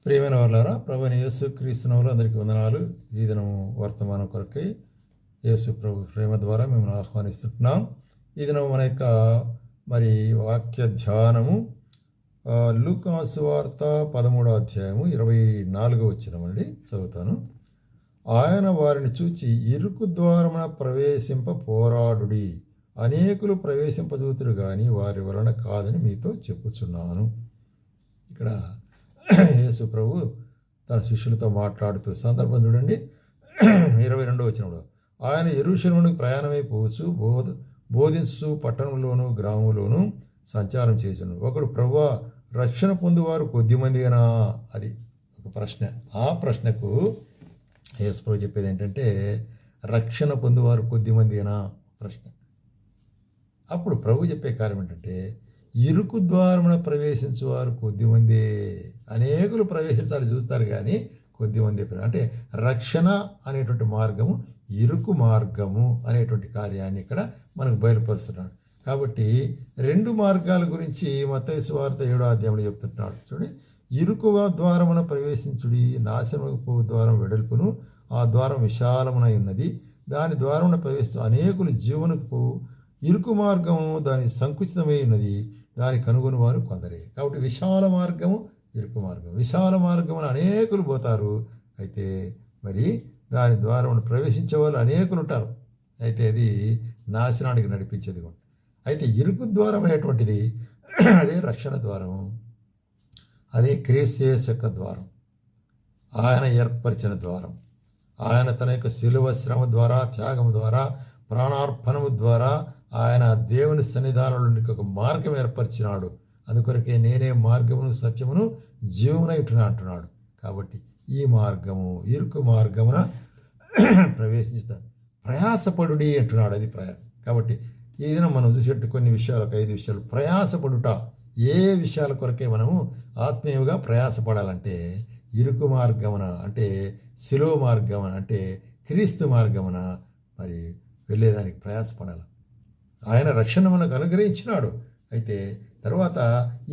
ప్రియమైన వాళ్ళారా, ప్రభువైన యేసు క్రీస్తునామములో అందరికీ వందనాలు. ఈ దినము వర్తమానం కొరకై యేసు ప్రభు ప్రేమ ద్వారా మిమ్మల్ని ఆహ్వానిస్తున్నాం. ఈ దినం మన యొక్క వాక్య ధ్యానము లూకా సువార్త 13వ అధ్యాయము 24వ వచనమండి. చదువుతాను. ఆయన వారిని చూచి, ఇరుకు ద్వారమున ప్రవేశింప పోరాడుడి, అనేకులు ప్రవేశింపజూతురు గాని వారి వలన కాదని మీతో చెప్పుచున్నాను. ఇక్కడ యేసు ప్రభు తన శిష్యులతో మాట్లాడుతూ సందర్భం చూడండి. 22వ వచనంలో, ఆయన యెరూషలేమునకు ప్రయాణమై పోవచ్చు బోధించు పట్టణంలోను గ్రామంలోను సంచారం చేయుచును. ఒకడు, ప్రభువా, రక్షణ పొందువారు కొద్దిమందినా? అది ఒక ప్రశ్న. ఆ ప్రశ్నకు యేసు ప్రభు చెప్పేది ఏంటంటే, రక్షణ పొందువారు కొద్దిమందినా ప్రశ్న. అప్పుడు ప్రభు చెప్పే కార్యం ఏంటంటే, ఇరుకు ద్వారమున ప్రవేశించువారు కొద్దిమందే. అనేకులు ప్రవేశించాలి చూస్తారు కానీ కొద్దిమంది. అంటే రక్షణ అనేటువంటి మార్గము, ఇరుకు మార్గము అనేటువంటి కార్యాన్ని ఇక్కడ మనకు బయలుపరుస్తున్నాడు. కాబట్టి రెండు మార్గాల గురించి మత్తయి సువార్త 7వ అధ్యాయంలో చెప్తున్నాడు. చూడండి, ఇరుకు ద్వారమున ప్రవేశించుడి, నాశనముకు పో ద్వారం వెడల్పును, ఆ ద్వారం విశాలమునై ఉన్నది, దాని ద్వారమున ప్రవేశించు అనేకులు జీవనకు పోవు. ఇరుకు మార్గము దాని సంకుచితమై ఉన్నది, దాని కనుగొని వారు కొందరే. కాబట్టి విశాల మార్గము, ఇరుకు మార్గం. విశాల మార్గమును అనేకులు పోతారు, అయితే దాని ద్వారా ప్రవేశించే వాళ్ళు అనేకులు ఉంటారు, అయితే అది నాశనానికి నడిపించేది. అయితే ఇరుకు ద్వారం అనేటువంటిది అదే రక్షణ ద్వారం, అదే క్రీస్తు యేసు యొక్క ద్వారం, ఆయన ఏర్పరిచిన ద్వారం. ఆయన తన యొక్క శిలువ శ్రమ ద్వారా, త్యాగము ద్వారా, ప్రాణార్పణము ద్వారా ఆయన దేవుని సన్నిధానంలో ఒక మార్గం ఏర్పరిచినాడు. అందుకొరకే నేనే మార్గమును సత్యమును జీవనైటున అంటున్నాడు. కాబట్టి ఈ మార్గము, ఇరుకు మార్గమున ప్రవేశించుతాను, ప్రయాసపడుడి అంటున్నాడు. అది కాబట్టి ఈ దినం మనం చూసేట్టు కొన్ని విషయాలు, 5 విషయాలు. ప్రయాసపడుట. ఏ విషయాల కొరకే మనము ఆత్మీయంగా ప్రయాసపడాలంటే, ఇరుకు మార్గమున అంటే శిలువ మార్గమున అంటే క్రీస్తు మార్గమున వెళ్ళేదానికి ప్రయాసపడాలి. ఆయన రక్షణ మనకు అనుగ్రహించినాడు. అయితే తర్వాత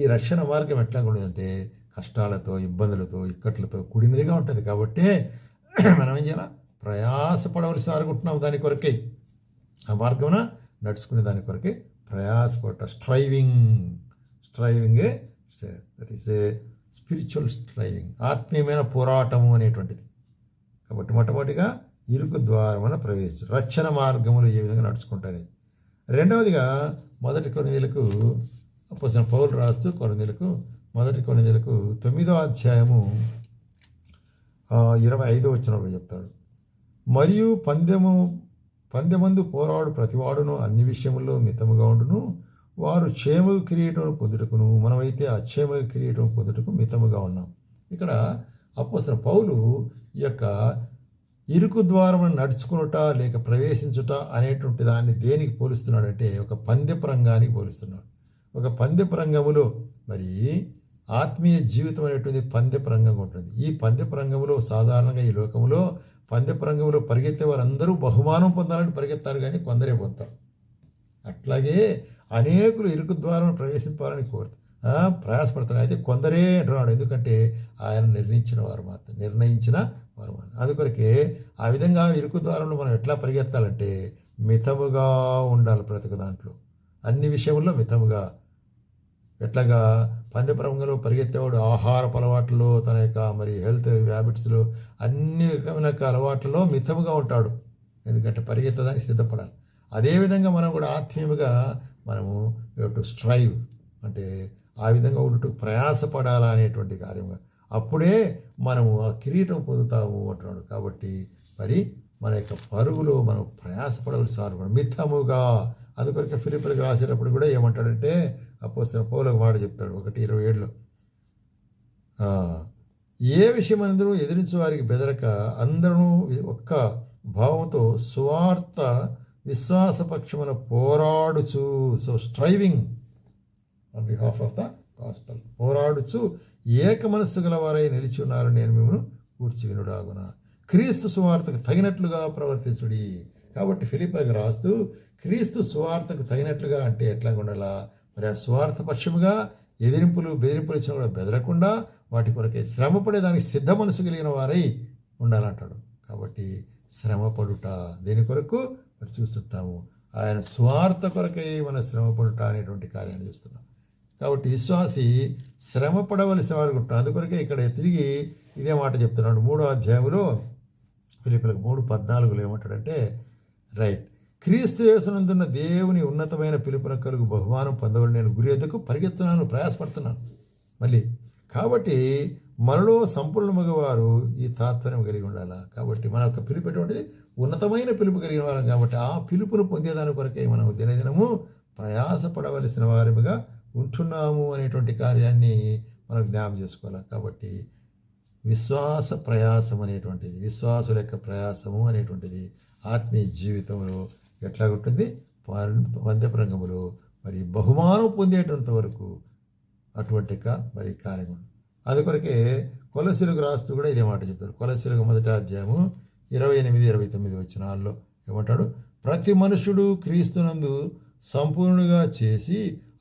ఈ రక్షణ మార్గం ఎట్లా ఉండదంటే కష్టాలతో, ఇబ్బందులతో, ఇక్కట్లతో కూడినదిగా ఉంటుంది. కాబట్టి మనం ఏం చేయాలి? ప్రయాసపడవలసి అనుకుంటున్నాం దాని కొరకే. ఆ మార్గమున నడుచుకునే దాని కొరకే ప్రయాసపడ. స్ట్రైవింగే that is a spiritual striving, ఆత్మీయమైన పోరాటము అనేటువంటిది. కాబట్టి మొట్టమొదటిగా ఇరుకు ద్వారమున ప్రవేశించు, రక్షణ మార్గములు ఏ విధంగా నడుచుకుంటారు. రెండవదిగా మొదటి కొరింథీయులకు అపోస్తలుడైన పౌలు రాస్తూ మొదటి కొరింథీయులకు 9వ అధ్యాయము 25వ వచనంలో చెప్తాడు, మరియు పందెమందు పోరాడు ప్రతివాడును అన్ని విషయముల్లో మితముగా ఉండును, వారు క్షేమ కిరీటం పొందుటకును, మనమైతే అక్షేమ కిరీటం పొందుటకు మితముగా ఉన్నాం. ఇక్కడ అపోస్తలుడైన పౌలు ఈ యొక్క ఇరుకు ద్వారమున నడుచుకునుట లేక ప్రవేశించుట అనేటువంటి దాన్ని దేనికి పోలుస్తున్నాడంటే ఒక పందెపు రంగానికి పోలుస్తున్నాడు. ఒక పందెపు రంగములో ఆత్మీయ జీవితం అనేటువంటి పందెపు రంగంగా ఉంటుంది. ఈ పందెపు రంగంలో సాధారణంగా ఈ లోకంలో పందెపు రంగంలో పరిగెత్తే వారందరూ బహుమానం పొందాలని పరిగెత్తారు, కానీ కొందరే పొందుతారు. అట్లాగే అనేకులు ఇరుకు ద్వారం ప్రవేశింపాలని ప్రయాసపడతారు, అయితే కొందరే అంటున్నాడు. ఎందుకంటే ఆయన నిర్ణయించిన వారు మాత్రం. అందుకొరకే ఆ విధంగా ఇరుకు ద్వారంలో మనం ఎట్లా పరిగెత్తాలంటే మితముగా ఉండాలి. ప్రతి దాంట్లో అన్ని విషయంలో మితముగా. ఎట్లాగా పందెపు రంగంలో పరిగెత్తేవాడు ఆహారపు అలవాట్లలో, తన యొక్క హెల్త్ హ్యాబిట్స్లో, అన్ని రకమైన అలవాట్లలో మితముగా ఉంటాడు. ఎందుకంటే పరిగెత్తడానికి సిద్ధపడాలి. అదేవిధంగా మనం కూడా ఆత్మీయంగా మనము టు స్ట్రైవ్ అంటే ఆ విధంగా ఉంటూ ప్రయాసపడాలా అనేటువంటి కార్యంగా, అప్పుడే మనము ఆ కిరీటం పొందుతాము అంటున్నాడు. కాబట్టి మన యొక్క పరుగులో మనం ప్రయాసపడవలసి మితముగా. అందుకొరకే ఫిలిప్పీలకు రాసేటప్పుడు కూడా ఏమంటాడంటే అపోస్తలుడైన పౌలు ఒక మాట చెప్తాడు, 1:27లో, ఏ విషయమందరూ ఎదిరించే వారికి బెదరక అందరూ ఒక్క భావంతో సువార్త విశ్వాసపక్షమున పోరాడుచు. So striving on behalf of the gospel, పోరాడుచు ఏక మనస్సు గలవారై నిలిచి ఉన్నారు, నేను మిమ్మల్ని కూర్చి వినుడాగున, క్రీస్తు సువార్తకు తగినట్లుగా ప్రవర్తించుడి. కాబట్టి ఫిలిప్పీలకు రాస్తూ క్రీస్తు సువార్తకు తగినట్లుగా అంటే ఎట్లా ఉండాలా? ఆ స్వార్థ పక్షముగా బెదిరింపులు ఇచ్చినా కూడా బెదరకుండా వాటి కొరకే శ్రమపడేదానికి సిద్ధ మనసు కలిగిన వారై ఉండాలంటాడు. కాబట్టి శ్రమపడుట దేని కొరకు మరి చూస్తుంటాము, ఆయన స్వార్థ కొరకై మన శ్రమపడుట అనేటువంటి కార్యాన్ని చూస్తున్నాం. కాబట్టి విశ్వాసి శ్రమ పడవలసిన వారు ఉంటారు. అందుకొరకే ఇక్కడ తిరిగి ఇదే మాట చెప్తున్నాడు 3వ అధ్యాయంలో ఫిలిప్పీయులకు 3:14 ఏమంటాడంటే, రైట్, క్రీస్తు యేసునందున్న దేవుని ఉన్నతమైన పిలుపున కలుగు బహుమానం పొందవలని నేను గురి ఎద్దకు పరిగెత్తున్నాను, ప్రయాసపడుతున్నాను. మళ్ళీ కాబట్టి మనలో సంపూర్ణ మగవారు ఈ తాత్పర్యం కలిగి ఉండాలా. కాబట్టి మన యొక్క పిలుపు ఎటువంటిది, ఉన్నతమైన పిలుపు కలిగిన వారం. కాబట్టి ఆ పిలుపును పొందేదాని కొరకే మనం దినదినము ప్రయాసపడవలసిన వారిగా ఉంటున్నాము అనేటువంటి కార్యాన్ని మనం జ్ఞాపకం చేసుకోవాలి. కాబట్టి విశ్వాస ప్రయాసం అనేటువంటిది, విశ్వాసుల యొక్క ప్రయాసము అనేటువంటిది ఆత్మీయ జీవితంలో ఎట్లా ఉంటుంది, వంద్యప్రంగములో మరి బహుమానం పొందేటంత వరకు అటువంటి మరి కార్యం. అందుకొరకే కొలసీలకు రాస్తూ కూడా ఇదే మాట చెప్తాడు. కొలసీలకు 1వ అధ్యాయము 28-29 వచనాల్లో ఏమంటాడు, ప్రతి మనుషుడు క్రీస్తునందు సంపూర్ణంగా చేసి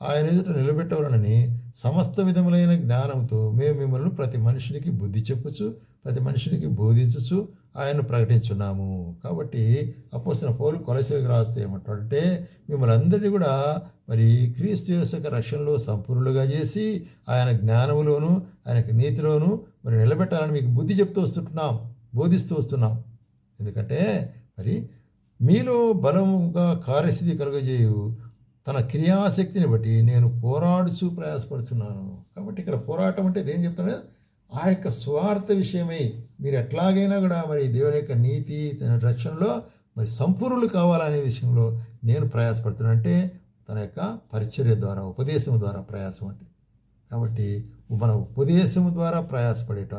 ఆయన ఎదుట నిలబెట్టవాలని సమస్త విధములైన జ్ఞానంతో మేము మిమ్మల్ని ప్రతి మనిషినికి బుద్ధి చెప్పుచు ప్రతి మనిషినికి బోధించుచు ఆయన్ను ప్రకటించున్నాము. కాబట్టి అపోస్తలుడైన పౌలు కొలసీలకు రాస్తూ ఏమంటాడంటే, మిమ్మల్ని అందరినీ కూడా మరి క్రీస్తు యేసు యొక్క రక్షణలో సంపూర్ణులుగా చేసి ఆయన జ్ఞానములోను ఆయనకి నీతిలోను మరి నిలబెట్టాలని మీకు బుద్ధి చెప్తూ వస్తుంటున్నాం, బోధిస్తూ వస్తున్నాం. ఎందుకంటే మరి మీలో బలముగా కార్యసిద్ధి కలుగజేయు తన క్రియాశక్తిని బట్టి నేను పోరాడుచూ ప్రయాసపడుతున్నాను. కాబట్టి ఇక్కడ పోరాటం అంటే ఏం చెప్తాడు, ఆ యొక్క స్వార్థ విషయమై మీరు ఎట్లాగైనా కూడా మరి దేవుని యొక్క నీతి రక్షణలో మరి సంపూర్ణులు కావాలనే విషయంలో నేను ప్రయాసపడుతున్నాను. అంటే తన యొక్క పరిచర్య ద్వారా, ఉపదేశం ద్వారా ప్రయాసం అంటే. కాబట్టి మన ఉపదేశం ద్వారా ప్రయాసపడేట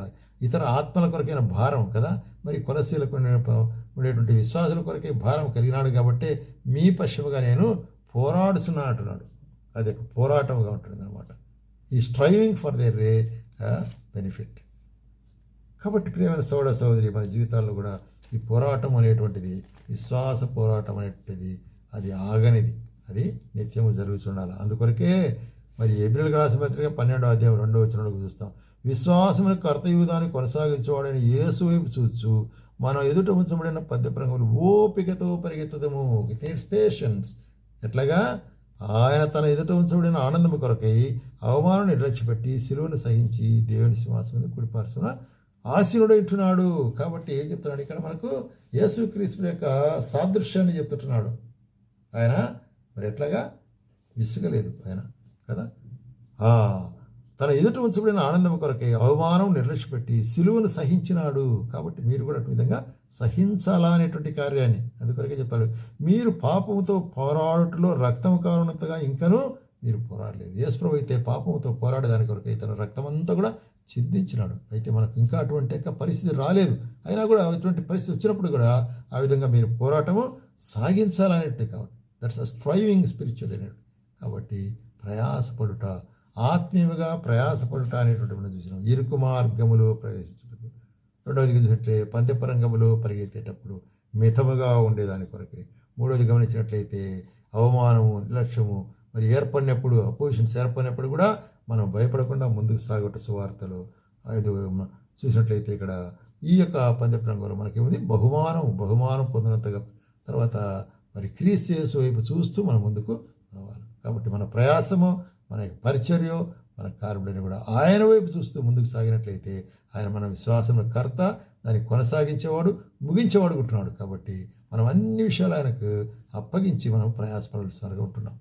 ఇతర ఆత్మల కొరకైన భారం కదా, మరి కొలసీలకు ఉండేటువంటి విశ్వాసుల కొరకే భారం కలిగినాడు. కాబట్టి మీ పశ్చిమగా నేను పోరాడుతున్నాను అంటున్నాడు. అది ఒక పోరాటంగా ఉంటుంది అనమాట. ఈ స్ట్రైవింగ్ ఫర్ దేర్ బెనిఫిట్. కాబట్టి ప్రియమైన సోదరి మన జీవితాల్లో కూడా ఈ పోరాటం అనేటువంటిది, విశ్వాస పోరాటం అనేటువంటిది అది ఆగనిది, అది నిత్యము జరుగుతుండాలి. అందుకొరకే మరి ఏప్రిల్కి రాసిన పత్రిక 12వ అధ్యాయం 2వ వచనంలో చూస్తాం, విశ్వాసమును కర్తవ్యుదాన్ని కొనసాగించేవాడని యేసు వైపు చూచు మనం ఎదుట ఉంచబడిన పద్యప్రంగములు ఓపికతో పరిగెత్తదము. It needs patience. ఎట్లాగా ఆయన తన ఎదుట ఉంచబడిన ఆనందము కొరకై అవమానం నిర్లక్ష్యపెట్టి శిలువను సహించి దేవుని సింహాసనం మీద కుడిపార్చున ఆశీనుడు ఇంటున్నాడు. కాబట్టి ఏం చెప్తున్నాడు ఇక్కడ మనకు, యేసుక్రీస్తు యొక్క సాదృశ్యాన్ని చెప్తుంటున్నాడు. ఆయన మరి ఎట్లాగా విసుగలేదు ఆయన కదా, తన ఎదుట ఉంచబడిన ఆనందం కొరకై అవమానం నిర్లక్ష్యపెట్టి సిలువను సహించినాడు. కాబట్టి మీరు కూడా అటు విధంగా సహించాలా అనేటువంటి కార్యాన్ని అందుకొరకే చెప్తాడు, మీరు పాపముతో పోరాడుటలో రక్తం కారణంతగా ఇంకనూ మీరు పోరాడలేదు. యేసుప్రభువు అయితే పాపముతో పోరాడేదాని కొరకై తన రక్తం అంతా కూడా చిందించినాడు. అయితే మనకు ఇంకా అటువంటి పరిస్థితి రాలేదు, అయినా కూడా అటువంటి పరిస్థితి వచ్చినప్పుడు కూడా ఆ విధంగా మీరు పోరాటము సాగించాలనేట్టు. కాబట్టి దట్స్ అ స్ట్రైవింగ్ స్పిరిచువల్ అనేటు. కాబట్టి ప్రయాసపడుట, ఆత్మీయంగా ప్రయాసపడుట అనేటువంటి మనం చూసినాం. ఇరుకు మార్గములో ప్రవేశించుటకు. రెండవది చూసినట్లే పంతెపరంగములో పరిగెత్తేటప్పుడు మితముగా ఉండేదాని కొరకే. మూడవది గమనించినట్లయితే అవమానము, నిర్లక్ష్యము మరి ఏర్పడినప్పుడు, అపోజిషన్స్ ఏర్పడినప్పుడు కూడా మనం భయపడకుండా ముందుకు సాగట సువార్తలు. ఐదు చూసినట్లయితే ఇక్కడ ఈ యొక్క పందెపరంగంలో మనకేముంది, బహుమానం పొందినంతగా తర్వాత మరి క్రీస్తు యేసు వైపు చూస్తూ మనం ముందుకు రావాలి. కాబట్టి మన ప్రయాసము, మన పరిచర్య, మన కార్యములను కూడా ఆయన వైపు చూస్తూ ముందుకు సాగినట్లయితే ఆయన మన విశ్వాసముల కర్త, దాన్ని కొనసాగించేవాడు, ముగించేవాడు ఉంటున్నాడు. కాబట్టి మనం అన్ని విషయాలు ఆయనకు అప్పగించి మనం ప్రయాసపడాల్సిన ఉంటున్నాం.